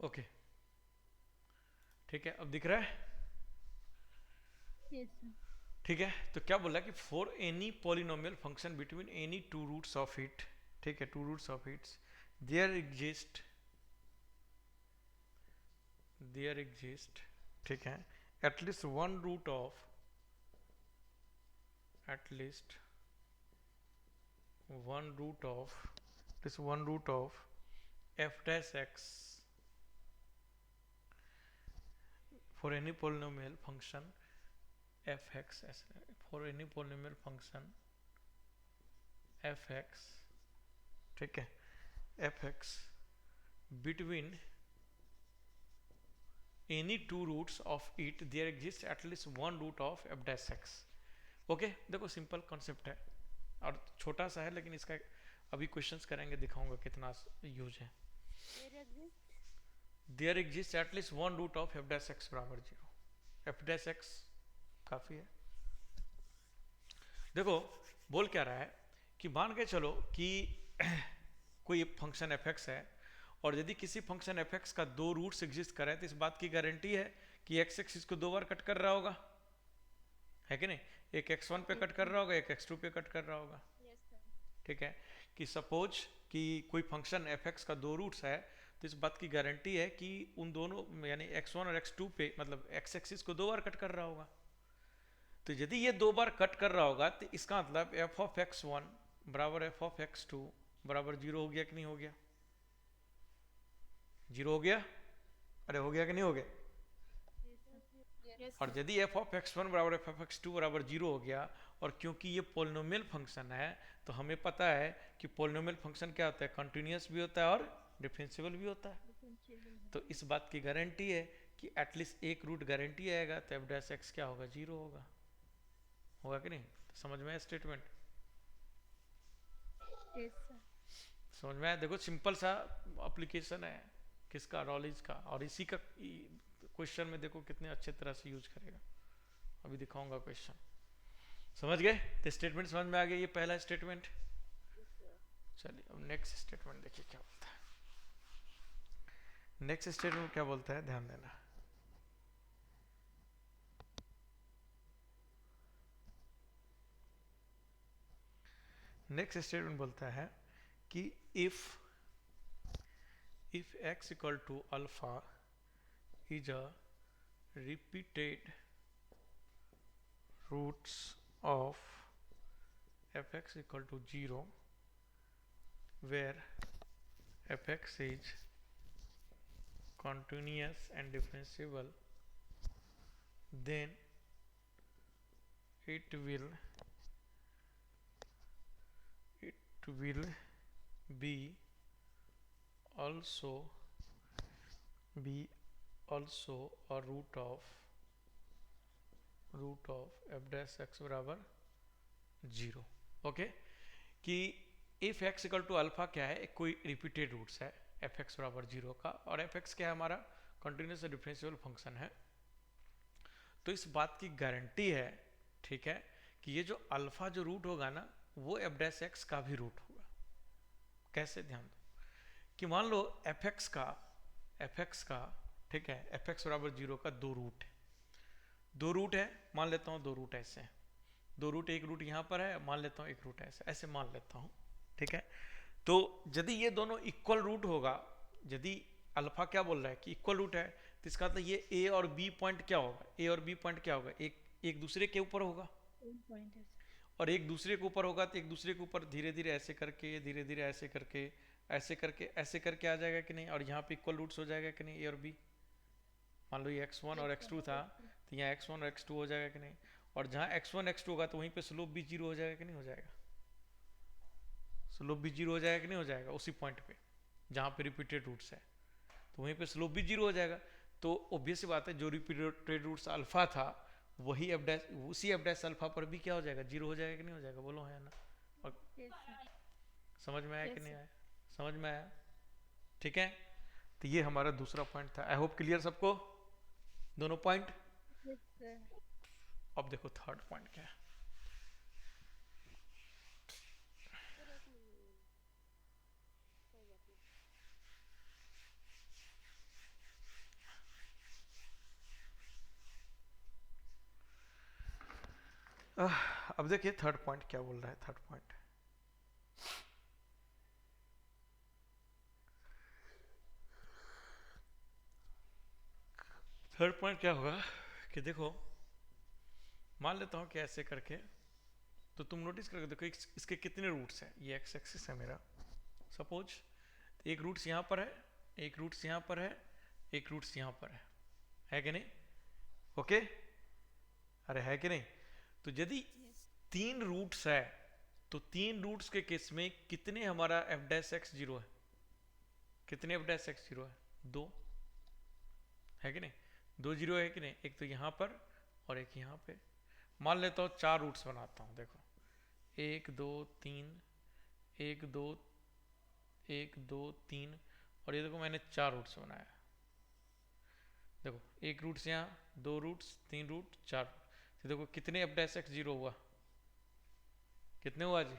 Okay, ठीक है, अब दिख रहा है। Yes sir. ठीक है, तो क्या बोला कि for any polynomial function between any two roots of it, ठीक है, two roots of its, there exist there exist ठीक है, at least one root of at least one root of this one root of f dash x for any polynomial function fx for any polynomial function fx, ठीक है, fx between any two roots of it there exists at least one root of f dash x। Okay, देखो simple concept है और छोटा सा है, लेकिन इसका अभी क्वेश्चंस करेंगे, दिखाऊंगा कितना यूज है। There exist. There exist at least one root of f dash x बराबर जीरो। एफ डैश एक्स काफ़ी है। देखो बोल क्या रहा है कि मान के चलो कि कोई फंक्शन एफ एक्स है, और यदि किसी फंक्शन एफ एक्स का दो रूट्स एग्जिस्ट करे तो इस बात की गारंटी है कि एक्स एक्स इसको दो बार कट कर रहा होगा, है कि नहीं? एक एक्स वन पे यस कट कर सर। रहा होगा, एक एक्स टू पे कट कर रहा होगा। Yes sir. ठीक है, कि सपोज कि कोई फंक्शन एफ एक्स का दो रूट्स है, तो इस बात की गारंटी है कि उन दोनों यानी एक्स वन और एक्स टू पे मतलब एक्स एक्सिस को दो बार कट कर रहा होगा। तो यदि ये दो बार कट कर रहा होगा तो इसका मतलब एफ ऑफ एक्स वन बराबर एफ ऑफ एक्स टू बराबर जीरो हो गया कि नहीं हो गया? जीरो हो गया? अरे हो गया कि नहीं हो गया? यस और सर। यदि एफ ऑफ एक्स वन बराबर एफ ऑफ एक्स टू बराबर जीरो हो गया, और क्योंकि ये पोलिनोमियल फंक्शन है तो हमें पता है कि पोलिनोमियल फंक्शन क्या होता है, कंटिन्यूस भी होता है और डिफरेंशिएबल भी होता है। डिफरेंशिएबल है। तो इस बात की गारंटी है कि एटलीस्ट एक रूट गारंटी आएगा, तो एफ डैश एक्स क्या होगा? जीरो होगा। होगा कि नहीं? तो समझ में आया स्टेटमेंट? Yes sir. समझ में आया? देखो सिंपल सा एप्लीकेशन है किसका, नॉलेज का, और इसी का क्वेश्चन में देखो कितने अच्छे तरह से यूज करेगा। अभी दिखाऊंगा क्वेश्चन। समझ गए? तो स्टेटमेंट समझ में आ गया, ये पहला स्टेटमेंट। Yes sir. चलिए अब नेक्स्ट स्टेटमेंट देखिए क्या बोलता है। नेक्स्ट स्टेटमेंट क्या बोलता है, ध्यान देना। नेक्स्ट स्टेटमेंट बोलता है कि if x equal to alpha is a repeated roots of fx equal to 0 where fx is continuous and differentiable, then it will be also be also a root of f dash x बराबर zero. Okay, कि if x equal to alpha क्या है, एक कोई repeated roots है f x बराबर zero का, और एफ एक्स क्या है हमारा, कंटिन्यूस डिफरेंशिएबल फंक्शन है। तो इस बात की गारंटी है, ठीक है, कि ये जो अल्फा जो रूट होगा ना, वो एफ डैश एक्स का भी रूट होगा। कैसे? ध्यान दो कि मान लो एफ एक्स का ठीक है, एफ एक्स बराबर जीरो का दो रूट है। दो रूट है, मान लेता हूँ दो रूट ऐसे हैं, दो रूट, एक रूट यहाँ पर है, मान लेता हूँ एक रूट ऐसे, ऐसे मान लेता हूँ। ठीक है, तो यदि ये दोनों इक्वल रूट होगा, यदि अल्फा क्या बोल रहा है कि इक्वल रूट है, तो इसका मतलब ये ए और बी पॉइंट क्या होगा, ए और बी पॉइंट क्या होगा, एक एक दूसरे के ऊपर होगा। सेम पॉइंट है सर। और एक दूसरे के ऊपर होगा तो एक दूसरे के ऊपर धीरे धीरे ऐसे करके, धीरे धीरे ऐसे करके, ऐसे करके, ऐसे करके आ जाएगा कि नहीं, और यहाँ पे इक्वल रूट्स हो जाएगा कि नहीं, ए और बी। मान लो ये एक्स वन और यस एक्स सर। टू था, तो यहाँ एक्स वन और एक्स टू हो जाएगा कि नहीं, और जहाँ एक्स वन एक्स टू होगा तो वहीं पे स्लोप भी जीरो हो जाएगा कि नहीं हो जाएगा? स्लोप भी जीरो हो जाएगा कि नहीं हो जाएगा? उसी पॉइंट पे जहाँ पे रिपीटेड रूट्स है, तो वहीं पे स्लोप भी जीरो हो जाएगा। तो ऑब्वियस बात है, जो रिपीटेड रूट्स अल्फा था वही एफ डैश, उसी एफ डैश अल्फा पर भी क्या हो जाएगा, जीरो हो जाएगा कि नहीं हो जाएगा? बोलो है ना? और यस सर। समझ में आया कि यस नहीं सर। आया? समझ में आया? ठीक है, तो ये हमारा दूसरा पॉइंट था। आई होप क्लियर सबको दोनों पॉइंट। Yes sir. अब देखो थर्ड पॉइंट क्या है। सर एक मिनट, कोई बात नहीं। अब देखिए थर्ड पॉइंट क्या बोल रहा है। थर्ड पॉइंट क्या होगा कि देखो, मान लेता हूँ कि ऐसे करके, तो तुम नोटिस करके देखो इसके कितने रूट्स हैं। ये एक्स एक्सिस है मेरा, सपोज एक रूट्स यहाँ पर है, एक रूट्स यहाँ पर है, एक रूट्स यहाँ पर है कि नहीं? ओके, अरे है कि नहीं? तो यदि Yes. 3 रूट्स है तो 3 रूट्स के केस में कितने हमारा एफ डैश एक्स जीरो है? कितने एफ डैश एक्स जीरो है? 2 है कि नहीं? 2 जीरो है कि नहीं? एक तो यहाँ पर और एक यहाँ पे। मान लेता हूँ 4 रूट्स बनाता हूँ। देखो 1 2 3, 1 2 1 2 3, और ये देखो मैंने 4 रूट्स बनाया। देखो एक रूट्स यहाँ, 2 रूट्स, 3 रूट, 4। तो देखो कितने एफ डैश एक्स जीरो हुआ? कितने हुआ जी?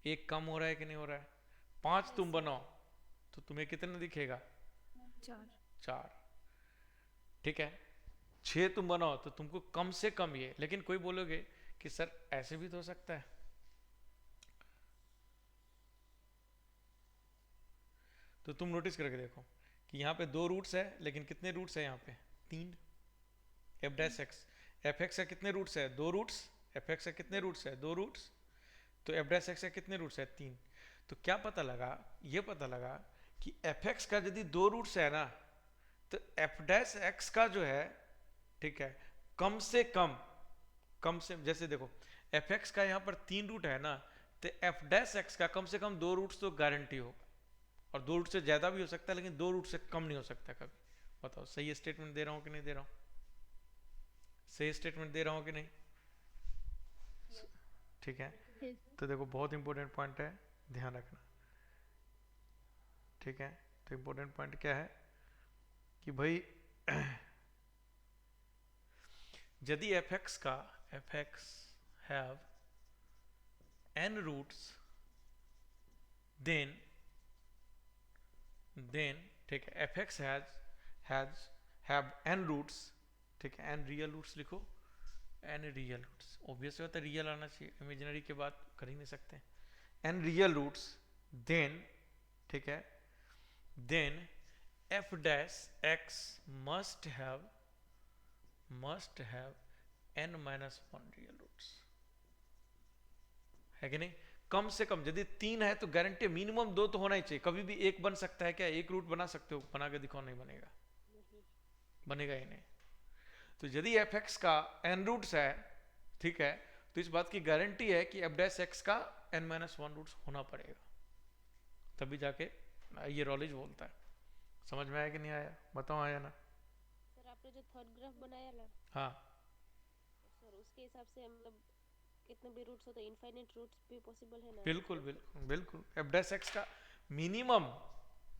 एक कम हो रहा है कि नहीं हो रहा है? 5 तुम बनाओ तो तुम्हें कितना दिखेगा? 4. 4। ठीक है, 6 तुम बनाओ तो तुमको कम से कम ये। लेकिन कोई बोलोगे कि सर ऐसे भी तो हो सकता है। तो तुम नोटिस करके देखो कि यहाँ पे 2 रूट्स है, लेकिन कितने रूट्स है यहाँ पे? 3। F dash x, F x का कितने रूट्स है? 2 रूट्स। एफ एक्स का कितने रूट्स है? 2 रूट्स। तो एफ डैश एक्स का कितने रूट्स है? 3। तो क्या पता लगा? ये पता लगा कि एफ एक्स का यदि 2 रूट्स है ना, तो एफ डैश एक्स का जो है, ठीक है, कम से कम से, जैसे देखो एफ एक्स का यहाँ पर 3 रूट है ना, तो एफ डैश एक्स का कम से कम 2 रूट्स तो गारंटी होगा। और 2 रूट से ज्यादा भी हो सकता है, लेकिन 2 रूट से कम नहीं हो सकता कभी। बताओ सही स्टेटमेंट दे रहा हूँ कि नहीं दे रहा हूँ? सही स्टेटमेंट दे रहा हूँ कि नहीं? ठीक है, Yes. तो देखो बहुत इंपॉर्टेंट पॉइंट है, ध्यान रखना। ठीक है, तो इंपॉर्टेंट पॉइंट क्या है कि भाई यदि f x have n roots, then ठीक है, f x have n roots, ठीक है, n रियल रूट्स लिखो, n रियल रूट्स। ऑब्वियस बात है रियल आना चाहिए, इमेजिनरी के बात कर ही नहीं सकते। n रियल रूट्स, देन ठीक है, then f dash x must have n minus 1 real roots, है कि नहीं? कम से कम यदि 3 है तो गारंटी मिनिमम 2 तो होना ही चाहिए। कभी भी एक बन सकता है क्या? एक रूट बना सकते हो? बना के दिखाओ, नहीं बनेगा, बनेगा ही नहीं। तो यदि एफ एक्स का n रूट्स है, ठीक है, तो इस बात की गारंटी है कि एफ डैश एक्स का n माइनस 1 रूट्स होना पड़ेगा, तभी जाके ये रॉलेज बोलता है। समझ में आया कि नहीं आया? बताओ, आया ना? सर आपने जो थर्ड ग्राफ बनाया ना, हाँ सर उसके हिसाब से मतलब कितने भी रूट्स हो तो इनफाइनाइट रूट्स भी पॉसिबल है ना? बिल्कुल बिल्कुल बिल्कुल। एफ डैश एक्स का मिनिमम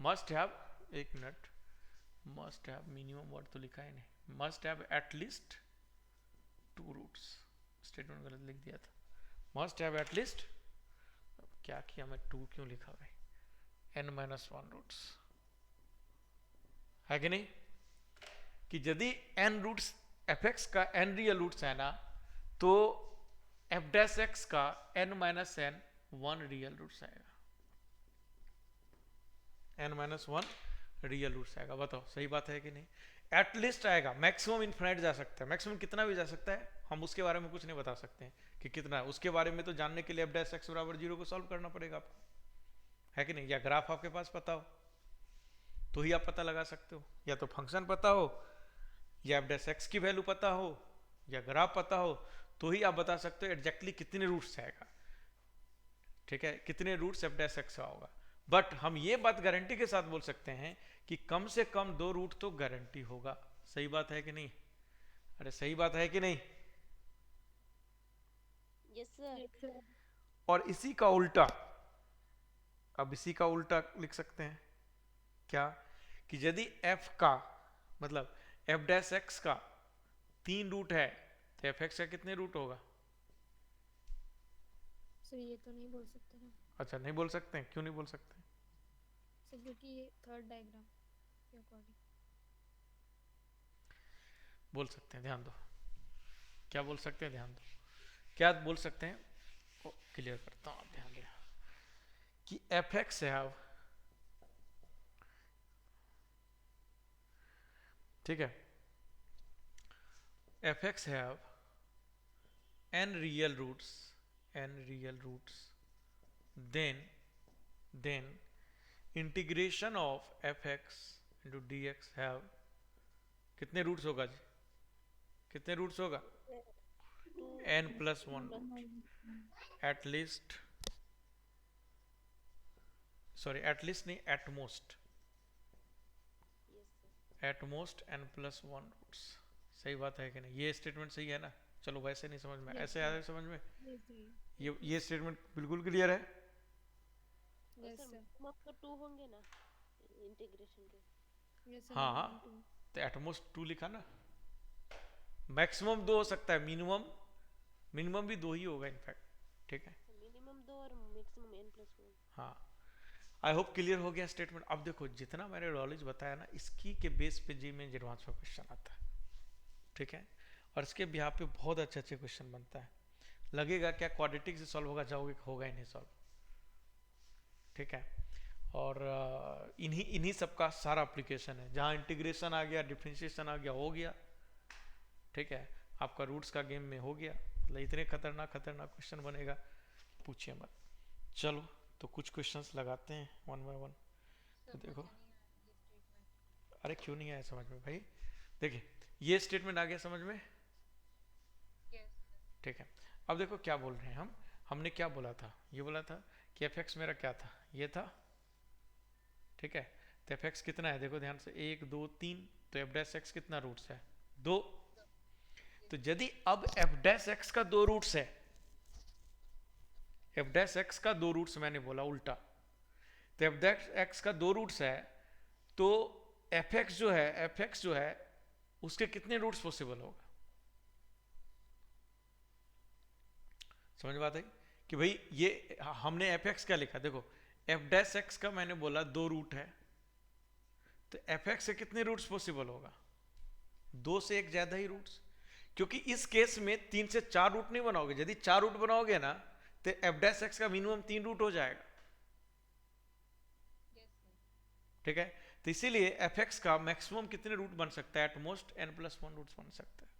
मस्ट हैव, एक minute, must have minimum word तो लिखा ही नहीं, must have at least 2 roots. Statement गलत लिख दिया था, मस्ट हैव एटलीस्ट, क्या किया मैं, 2 क्यों लिखा भाई? n माइनस 1 रूट्स, है कि नहीं? कि यदि n रूट्स, एफ एक्स का n रियल रूट्स है ना, तो एफ डैश एक्स का n minus n 1 real roots आएगा, n माइनस 1 रियल रूट्स आएगा। बताओ सही बात है कि नहीं? एटलीस्ट आएगा, मैक्सिमम इनफिनाइट जा सकता है, मैक्सिमम कितना भी जा सकता है, हम उसके बारे में कुछ नहीं बता सकते हैं कि कितना है। उसके बारे में तो जानने के लिए एफ डैश एक्स बराबर 0 को सॉल्व करना पड़ेगा आपको, है कि नहीं? या ग्राफ आपके पास पता हो तो ही आप पता लगा सकते हो, या तो फंक्शन पता हो, या एफ डैश एक्स की वैल्यू पता हो, या ग्राफ पता हो, तो ही आप बता सकते हो एग्जैक्टली कितने रूट्स आएगा। ठीक है, कितने रूट्स एफ डैश एक्स का होगा। बट हम ये बात गारंटी के साथ बोल सकते हैं कि कम से कम 2 रूट तो गारंटी होगा। सही बात है कि नहीं? अरे सही बात है कि नहीं? Yes sir. और इसी का उल्टा, अब इसी का उल्टा लिख सकते हैं क्या, कि यदि f का मतलब f डैश एक्स का 3 रूट है, तो एफ एक्स का कितने रूट होगा? सर ये तो नहीं बोल सकते ना अच्छा नहीं बोल सकते हैं, क्यों नहीं बोल सकते? सर, क्योंकि ये थर्ड डायग्राम के अकॉर्डिंग। बोल सकते हैं, ध्यान दो। क्या बोल सकते हैं, ध्यान दो, क्या बोल सकते हैं, क्लियर करता हूँ, ध्यान दें कि एफ एक्स हैव, ठीक है, f x have n real roots, n real roots, then integration of fx into dx have, कितने रूट्स होगा जी, कितने रूट्स होगा, two n plus 1 plus at least, sorry at least नहीं, yes sir. At most n plus 1 roots. सही बात है कि नहीं, ये स्टेटमेंट सही है ना, चलो वैसे नहीं समझ में, यस ऐसे आया सर। समझ में, यस सर। ये स्टेटमेंट बिल्कुल क्लियर है। तो यस सर सर। मैक्सिमम तो टू होंगे ना इंटीग्रेशन के। यस सर, हाँ हाँ, मिनिमम 2। तो एटमोस्ट 2 लिखा ना, मैक्सिमम 2 हो सकता है, मिनिमम, मिनिमम भी 2 ही होगा इनफैक्ट, ठीक है। मिनिमम 2 और मैक्सिमम n प्लस 1। हाँ, आई होप क्लियर हो गया स्टेटमेंट। अब देखो जितना मैंने नॉलेज बताया ना, इसकी के बेस पे जी में एडवांस में क्वेश्चन आता है, ठीक है, और इसके बिहार पे बहुत अच्छे अच्छे क्वेश्चन बनता है। लगेगा क्या क्वाड्रेटिक से सॉल्व होगा, जाओगे होगा ही नहीं सॉल्व, ठीक है। और इन्हीं इन्हीं सबका सारा एप्लीकेशन है, जहाँ इंटीग्रेशन आ गया, डिफ्रेंशिएशन आ गया, हो गया, ठीक है, आपका रूट्स का गेम में हो गया। मतलब इतने खतरनाक खतरनाक क्वेश्चन बनेगा, पूछिए मत। चलो तो कुछ क्वेश्चंस लगाते हैं वन बाय वन। तो देखो, अरे क्यों नहीं आया समझ में भाई, देखिए ये स्टेटमेंट आ गया समझ में, ठीक है। अब देखो क्या बोल रहे हैं हम, हमने क्या बोला था, ये बोला था कि एफ एक्स मेरा क्या था, ये था, ठीक है। तो एफ एक्स कितना है, देखो ध्यान से, 1 2 3, तो एफ डैश एक्स कितना रूट्स है, 2। तो यदि अब एफ डैश एक्स का 2 रूट्स है, एफ डैश एक्स का 2 रूट्स मैंने बोला उल्टा, तो एफ डैश एक्स का 2 रूट्स है, तो एफ एक्स जो है, एफ एक्स जो है उसके कितने रूट्स पॉसिबल होगा, समझ बात है कि भाई ये हमने एफ एक्स क्या लिखा, देखो एफ डैश एक्स का मैंने बोला 2 रूट है, तो एफ एक्स से कितने रूट्स पॉसिबल होगा, 2 से एक ज्यादा ही रूट्स, क्योंकि इस केस में 3 से 4 रूट नहीं बनाओगे, यदि 4 रूट बनाओगे ना तो एफ डैश एक्स का मिनिमम 3 रूट हो जाएगा, ठीक है। तो इसीलिए एफ एक्स का मैक्सिमम कितने रूट बन सकता है, at most n plus 1 roots बन सकता है,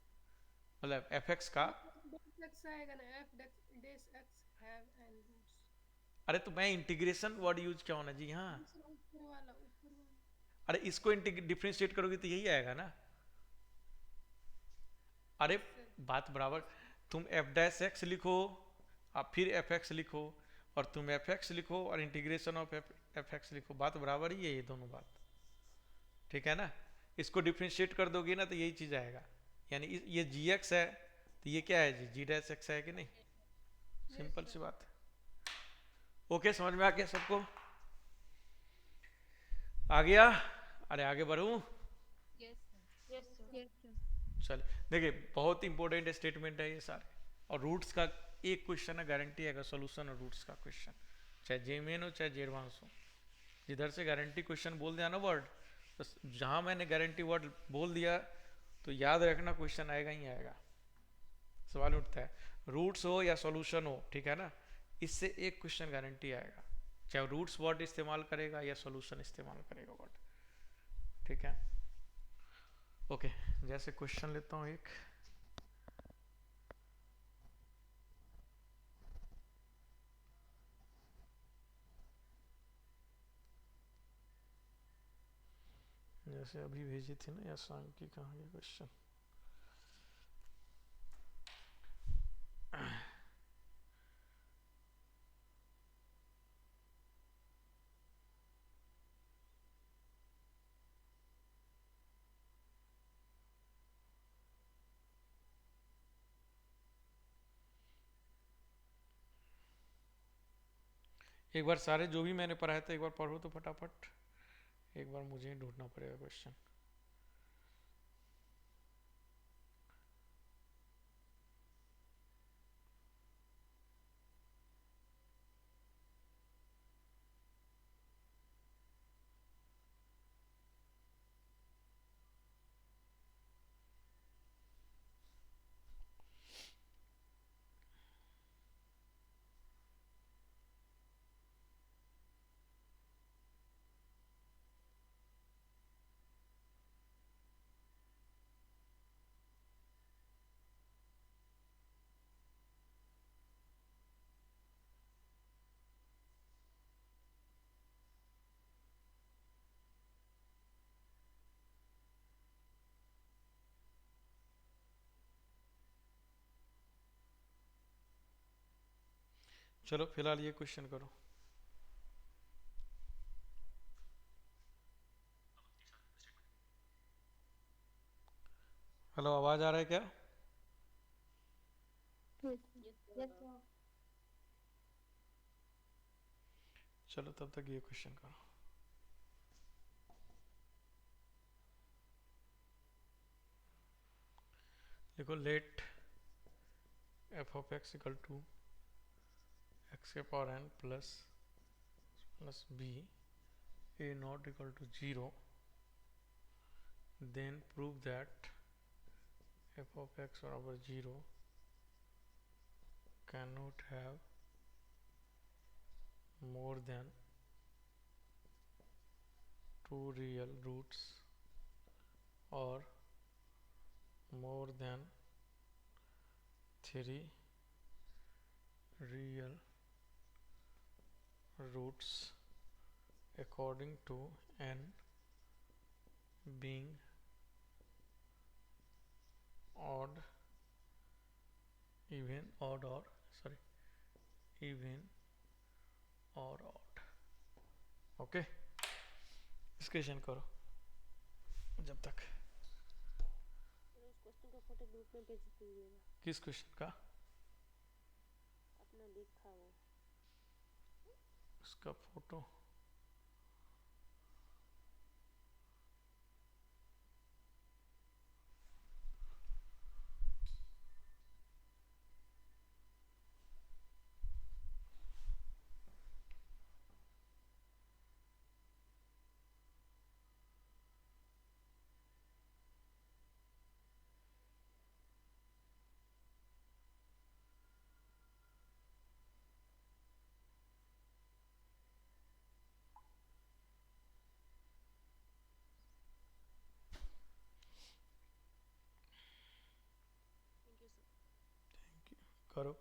मतलब एफ एक्स का। x आएगा ना, f dash x have n roots। अरे तो मैं इंटीग्रेशन वर्ड यूज क्या होना जी, हाँ, दूसरा ऊपर वाला, ऊपर वाला। अरे इसको डिफ्रेंशिएट करोगे तो यही आएगा ना, अरे यस सर। बात बराबर, तुम एफ डैश एक्स लिखो, आप फिर एफ एक्स लिखो, और तुम एफ एक्स लिखो और इंटीग्रेशन ऑफ एफ एक्स लिखो, बात बराबर ही है ये दोनों बात, ठीक है ना। इसको डिफ्रेंशिएट कर दोगे ना तो यही चीज आएगा, यानी ये जी एक्स है तो ये क्या है जी, जी डैश एक्स है कि नहीं, यस सिंपल सी सर। बात है। ओके, समझ में आ गया सबको, आ गया, अरे आगे बढ़ूं, yes sir. Yes sir. Yes sir. चल देखिए बहुत इंपॉर्टेंट स्टेटमेंट है ये सारे, और रूट्स का एक क्वेश्चन है गारंटी आएगा सोल्यूशन, और रूट्स का क्वेश्चन चाहे जे मेन हो चाहे जे एडवांस हो, जिधर से गारंटी क्वेश्चन बोल दिया ना वर्ड, तो जहां मैंने गारंटी वर्ड बोल दिया तो याद रखना क्वेश्चन आएगा ही आएगा, सवाल उठता है, रूट्स हो या सॉल्यूशन हो, ठीक है ना, इससे एक क्वेश्चन गारंटी आएगा, चाहे रूट्स वर्ड इस्तेमाल करेगा या सॉल्यूशन इस्तेमाल करेगा वर्ड, ठीक है। ओके, जैसे क्वेश्चन लेता हूँ एक, जैसे अभी भेजी थी ना या सांग की, कहाँ गया क्वेश्चन, एक बार सारे जो भी मैंने पढ़ाया था एक बार पढ़ो तो फटाफट, एक बार मुझे ही ढूंढना पड़ेगा क्वेश्चन। चलो फिलहाल ये क्वेश्चन करो। हेलो, आवाज आ रहा है क्या? Yes, sir. चलो तब तक ये क्वेश्चन करो। देखो, let F of x equal to x के power n plus plus b a not equal to 0, then prove that f of x बराबर 0 cannot have more than two real roots or more than three real roots according to n being odd, even, odd or sorry even or odd। Okay, इस question करो जब तक। Sir उस question का photo group में भेज दीजिएगा। किस क्वेश्चन का? अपना लिखा वो। उसका फोटो थैंक यू सर। करो।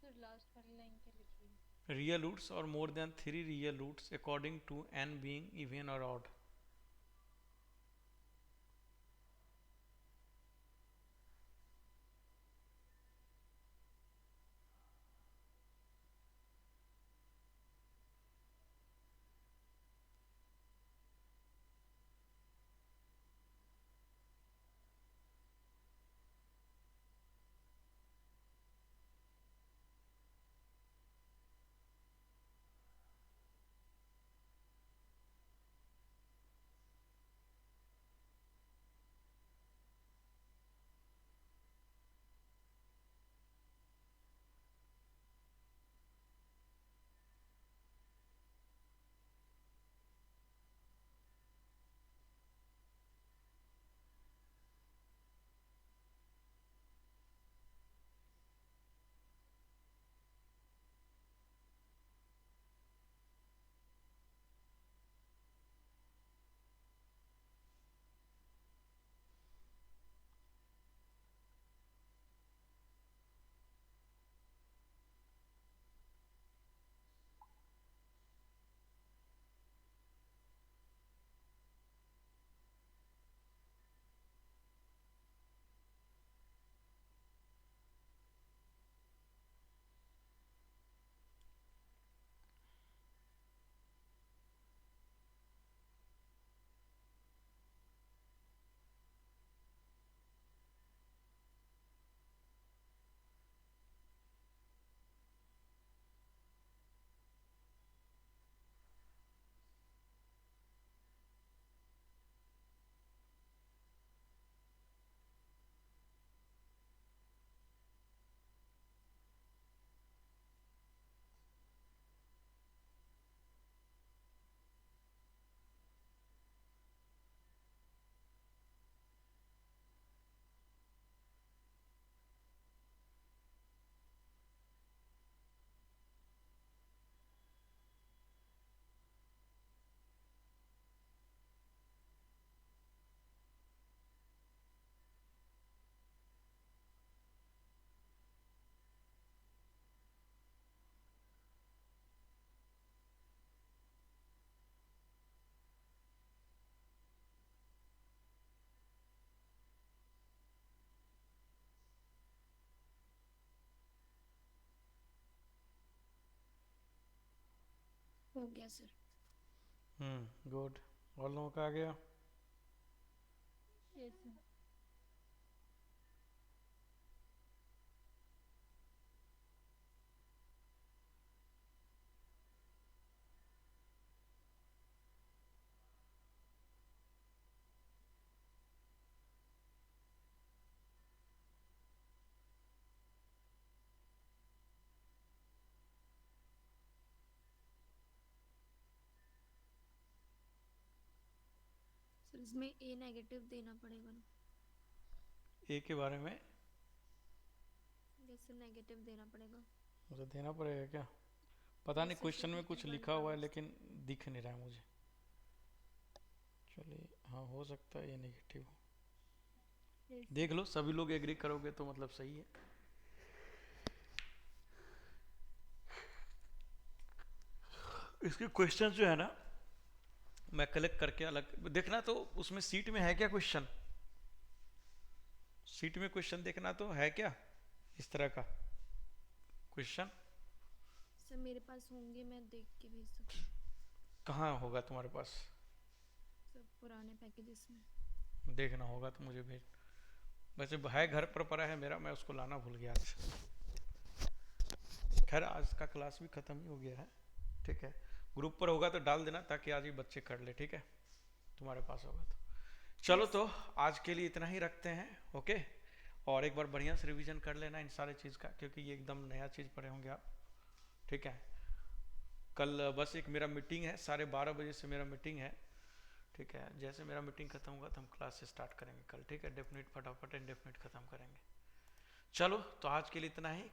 सर लास्ट वाली लाइन क्या लिखी है? रियल रूट्स और more than three real roots according to n being even और ऑड। हो गया सर। गुड। और लोगों का आ गया? Yes sir. सर इसमें ए नेगेटिव देना पड़ेगा ना? ए के बारे में जैसे नेगेटिव देना पड़ेगा। मुझे देना पड़ेगा क्या? पता नहीं, जैसे क्वेश्चन में कि कुछ E1 लिखा हुआ है comes। लेकिन दिख नहीं रहा है मुझे। चलिए, हाँ हो सकता है ये नेगेटिव हो। Yes, देख लो, सभी लोग एग्री करोगे तो मतलब सही है। इसके क्वेश्चन जो है ना, मैं कलेक्ट करके अलग देखना, तो उसमें सीट में है क्या क्वेश्चन? सीट में क्वेश्चन देखना तो है क्या इस तरह का क्वेश्चन? सर मेरे पास होंगे, मैं देख के भेज सकती हूँ। कहाँ होगा तुम्हारे पास? सर पुराने पैकेजेस में। देखना होगा तो मुझे भेज। वैसे है घर पर पड़ा है मेरा, मैं उसको लाना भूल गया आज। खैर आज का क्लास भी खत्म ही हो गया है, ठीक है। ग्रुप पर होगा तो डाल देना ताकि आज ही बच्चे कर ले, ठीक है, तुम्हारे पास होगा तो। चलो तो आज के लिए इतना ही रखते हैं, ओके। और एक बार बढ़िया से रिवीजन कर लेना इन सारे चीज़ का, क्योंकि ये एकदम नया चीज़ पढ़े होंगे आप, ठीक है। कल बस एक मेरा मीटिंग है, 12:30 से मेरा मीटिंग है, ठीक है। जैसे मेरा मीटिंग खत्म होगा तो हम क्लास से स्टार्ट करेंगे कल, ठीक है। डेफिनेट फटाफट इंडेफिनेट खत्म करेंगे। चलो तो आज के लिए इतना ही।